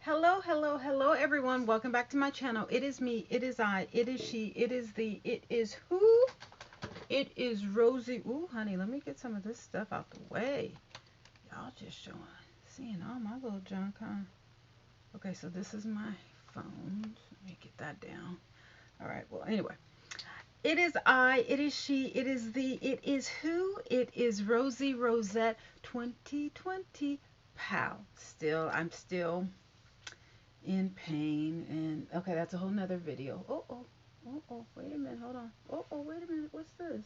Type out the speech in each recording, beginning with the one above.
Hello, hello, hello, everyone. Welcome back to my channel. It is me, it is I, it is she, it is the, it is who? It is Rosie. Ooh, honey, let me get some of this stuff out the way. Y'all just seeing all my little junk, huh? Okay, so this is my phone. Let me get that down. All right, well, anyway. It is I, it is she, it is the, it is who? It is Rosie Rosette 2020 pal. I'm still in pain. And okay, that's a whole nother video. Oh, wait a minute, hold on. Wait a minute, what's this?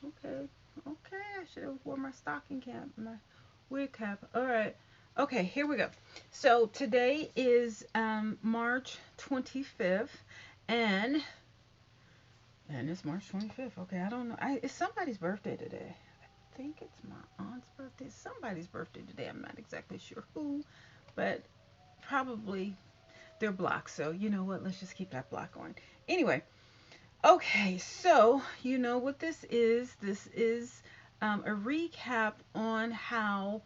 Okay, okay, I should have worn my stocking cap, my wig cap. All right, okay, here we go. So today is March 25th, and it's March 25th. Okay, I don't know. It's somebody's birthday today. I think it's my aunt's birthday. Somebody's birthday today. I'm not exactly sure who, but probably they're blocked. So you know what? Let's just keep that block going. Anyway, okay. So you know what this is. This is a recap on how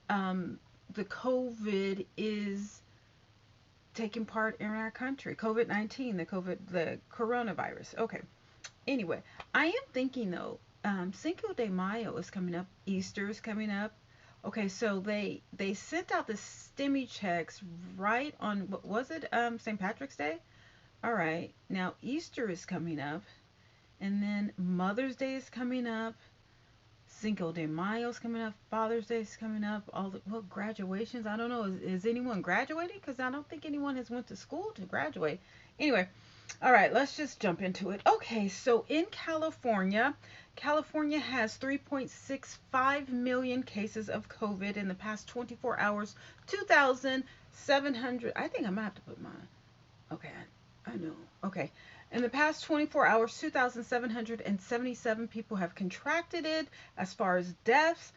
the COVID is taking part in our country. COVID-19, the coronavirus. Okay. Anyway, I am thinking though, Cinco de Mayo is coming up. Easter is coming up. Okay, so they sent out the stimmy checks right on what was it? St. Patrick's Day. All right, now Easter is coming up, and then Mother's Day is coming up. Cinco de Mayo is coming up. Father's Day is coming up. All the well, graduations. I don't know. Is anyone graduating? Because I don't think anyone has went to school to graduate. Anyway, all right, let's just jump into it. Okay, so in California, California has 3.65 million cases of COVID in the past 24 hours. 2,700. I think I might have to put mine. Okay, I know. Okay. In the past 24 hours, 2,777 people have contracted it. As far as deaths,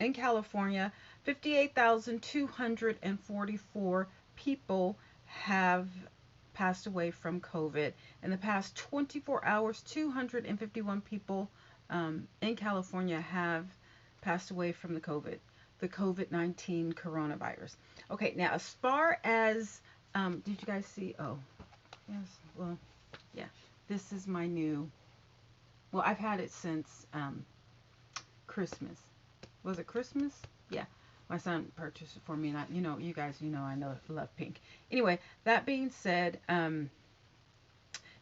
in California, 58,244 people have passed away from COVID. In the past 24 hours, 251 people in California have passed away from the COVID-19 coronavirus. Okay, now as far as, did you guys see? Oh, yes, well, yeah, this is my new, well, I've had it since Christmas. Was it Christmas? Yeah. My son purchased it for me, and you guys, I know love pink. Anyway, that being said, in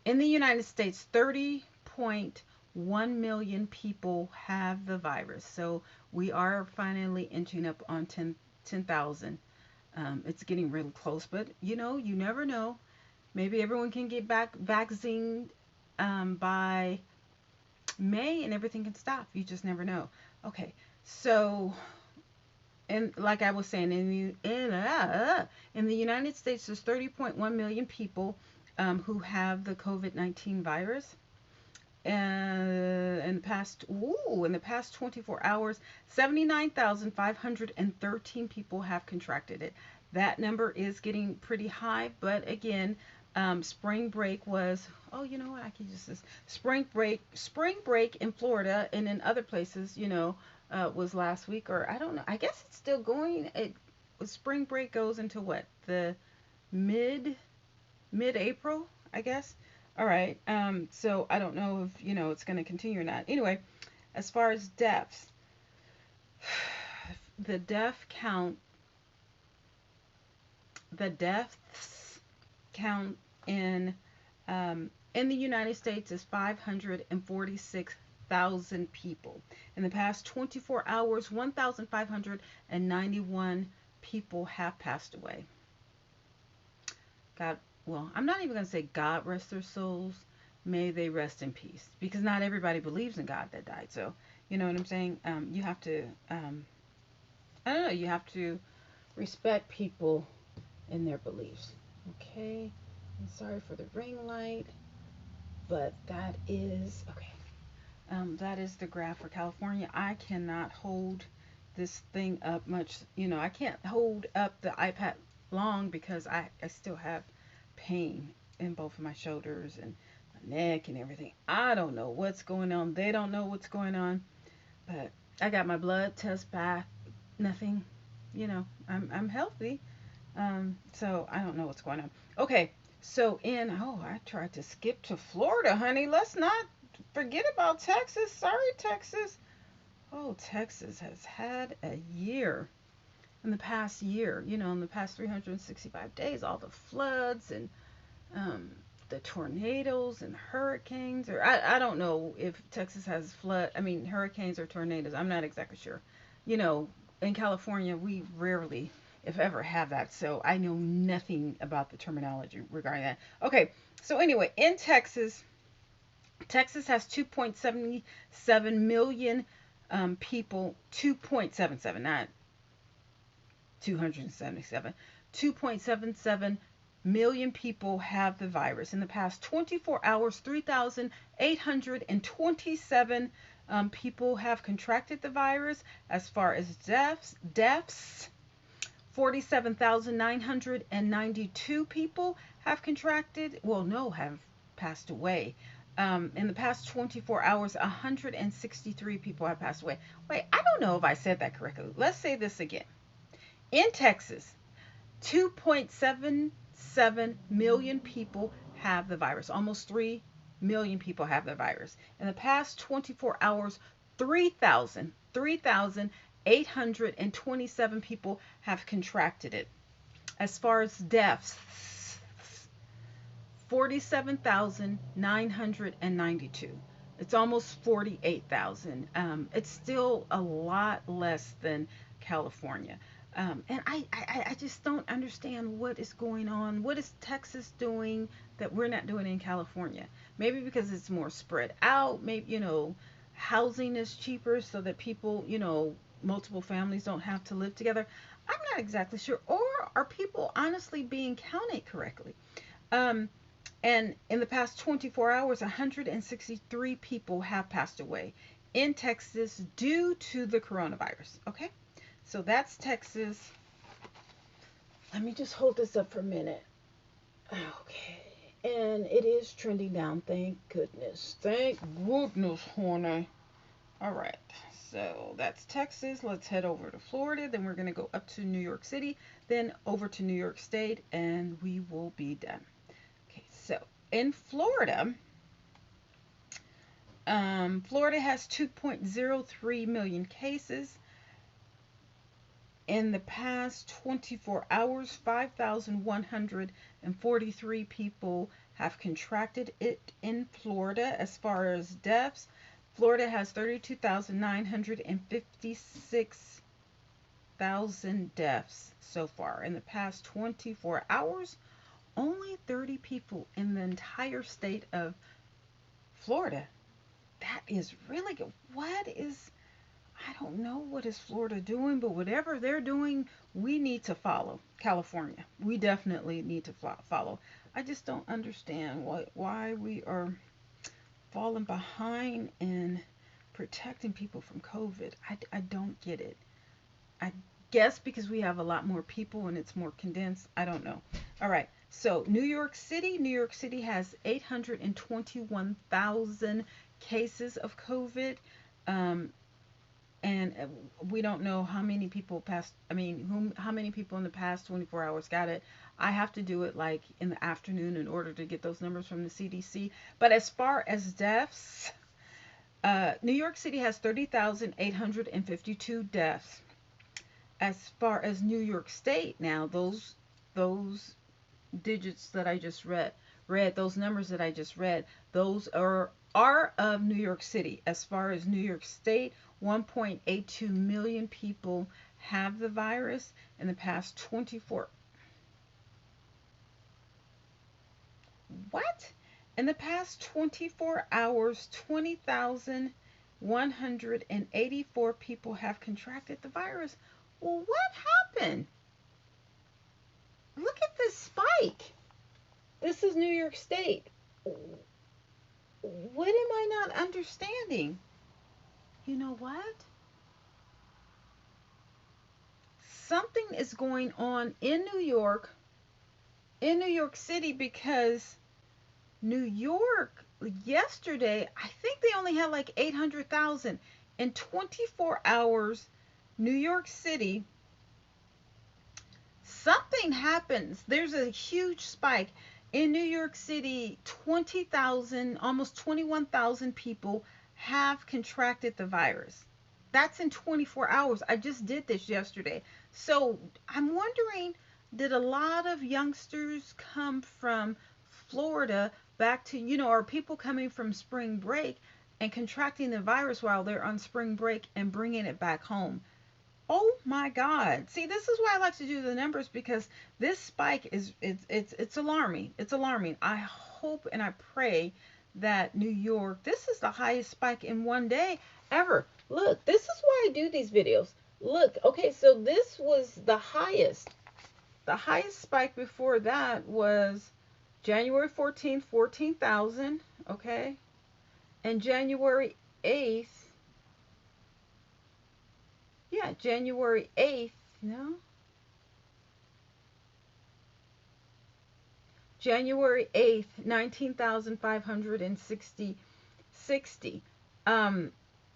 the United States, 30.1 million people have the virus. So we are finally inching up on 10,000. It's getting really close, but you never know. Maybe everyone can get back vaccinated by May, and everything can stop. You just never know. Okay, so and like I was saying, in the United States, there's 30.1 million people who have the COVID-19 virus. In the past 24 hours, 79,513 people have contracted it. That number is getting pretty high, but again, spring break was, oh, you know what, I can use this. Spring break in Florida and in other places, was last week, or I don't know. I guess it's still going. Spring break goes into what? The mid April, I guess. All right. So I don't know if it's going to continue or not. Anyway, as far as deaths, the death count, the deaths count in the United States is 546,000 people. In the past 24 hours, 1,591 people have passed away. God, well, I'm not even going to say God rest their souls. May they rest in peace. Because not everybody believes in God that died. So, you know what I'm saying? You have to, I don't know, you have to respect people in their beliefs. Okay? I'm sorry for the ring light. But that is, okay. That is the graph for California. I cannot hold this thing up much. I can't hold up the iPad long because I still have pain in both of my shoulders and my neck and everything. I don't know what's going on. They don't know what's going on. But I got my blood test back. Nothing. I'm healthy. So I don't know what's going on. Okay, so I tried to skip to Florida, honey. Let's not forget about Texas. Sorry, Texas. Oh, Texas has had a year. In the past year, in the past 365 days, all the floods and um, the tornadoes and hurricanes, or I don't know if Texas has hurricanes or tornadoes. I'm not exactly sure. You know, in California, we rarely, if ever, have that. So I know nothing about the terminology regarding that. Okay, so anyway, in Texas, Texas has 2.77 million people, 2.77, not 277. 2.77 million people have the virus. In the past 24 hours, 3,827 people have contracted the virus. As far as deaths 47,992 people have contracted, well, no, have passed away. In the past 24 hours, 163 people have passed away. Wait, I don't know if I said that correctly. Let's say this again. In Texas, 2.77 million people have the virus. Almost 3 million people have the virus. In the past 24 hours, 3,827 people have contracted it. As far as deaths, 47,992. It's almost 48,000. It's still a lot less than California. And I just don't understand what is going on. What is Texas doing that we're not doing in California? Maybe because it's more spread out. Maybe, housing is cheaper so that people, multiple families don't have to live together. I'm not exactly sure. Or are people honestly being counted correctly? Um, and in the past 24 hours, 163 people have passed away in Texas due to the coronavirus. Okay? So that's Texas. Let me just hold this up for a minute. Okay. And it is trending down. Thank goodness. Thank goodness, honey. All right. So that's Texas. Let's head over to Florida. Then we're going to go up to New York City. Then over to New York State. And we will be done. Okay. So in Florida, Florida has 2.03 million cases. In the past 24 hours, 5,143 people have contracted it in Florida. As far as deaths, Florida has 32,956,000 deaths so far. In the past 24 hours, only 30 people in the entire state of Florida. That is really good. I don't know what is Florida doing, but whatever they're doing, we need to follow. California, we definitely need to follow. I just don't understand why we are falling behind in protecting people from COVID. I don't get it. I guess because we have a lot more people and it's more condensed. I don't know. All right. So New York City has 821,000 cases of COVID. Um, and we don't know how many people how many people in the past 24 hours got it. I have to do it like in the afternoon in order to get those numbers from the CDC. But as far as deaths, New York City has 30,852 deaths. As far as New York State, now those digits that I just read those numbers that I just read, those are of New York City. As far as New York State, 1.82 million people have the virus. In the past 24 what? In the past 24 hours, 20,184 people have contracted the virus. Well, what happened? Look at this spike. This is New York State. What am I not understanding? You know what? Something is going on in New York City, because New York yesterday, I think they only had like 800,000. In 24 hours, New York City something happens. There's a huge spike in New York City. 20,000, almost 21,000 people have contracted the virus. That's in 24 hours. I just did this yesterday. So I'm wondering, did a lot of youngsters come from Florida back to, are people coming from spring break and contracting the virus while they're on spring break and bringing it back home? Oh my God. See, this is why I like to do the numbers, because this spike is it's alarming. It's alarming. I hope and I pray that New York, this is the highest spike in one day ever. Look, this is why I do these videos. Look, okay, so this was the highest. The highest spike before that was January 14th, 14,000, okay? And January 8th, yeah, January 8th, no? January 8th, 19,560.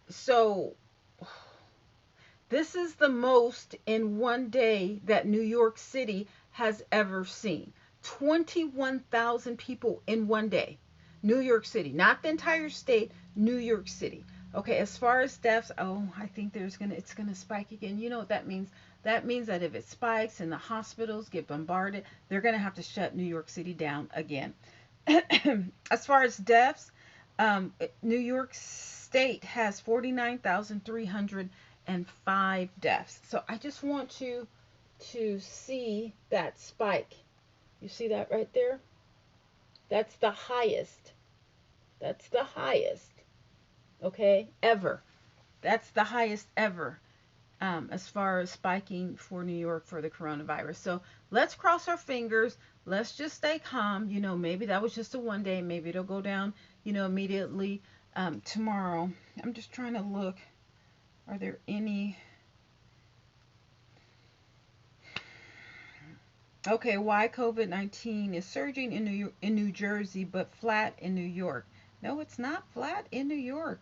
So this is the most in one day that New York City has ever seen. 21,000 people in one day. New York City, not the entire state, New York City. Okay, as far as deaths, oh, I think it's gonna spike again. You know what that means? That means that if it spikes and the hospitals get bombarded, they're gonna have to shut New York City down again. As far as deaths, New York State has 49,305 deaths. So I just want to see that spike. You see that right there? That's the highest. That's the highest. Okay, ever. That's the highest ever, as far as spiking for New York for the coronavirus. So let's cross our fingers. Let's just stay calm. Maybe that was just a one day. Maybe it'll go down, immediately tomorrow. I'm just trying to look. Are there any? Okay, why COVID-19 is surging in New Jersey but flat in New York? No, it's not flat in New York.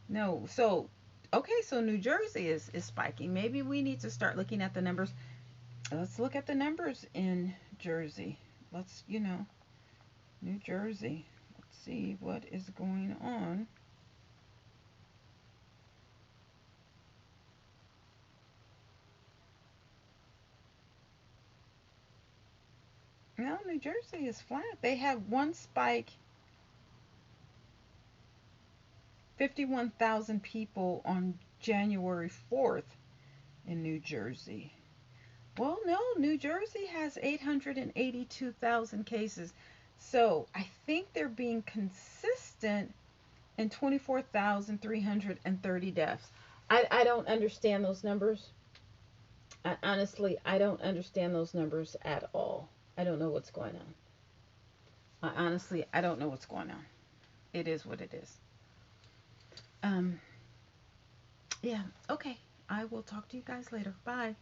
No. So, okay, so New Jersey is spiking. Maybe we need to start looking at the numbers. Let's look at the numbers in Jersey. Let's, New Jersey. Let's see what is going on. No, New Jersey is flat. They have one spike, 51,000 people on January 4th in New Jersey. Well, no, New Jersey has 882,000 cases. So I think they're being consistent in 24,330 deaths. I don't understand those numbers. I don't understand those numbers at all. I don't know what's going on. I don't know what's going on. It is what it is. Yeah, okay. I will talk to you guys later. Bye.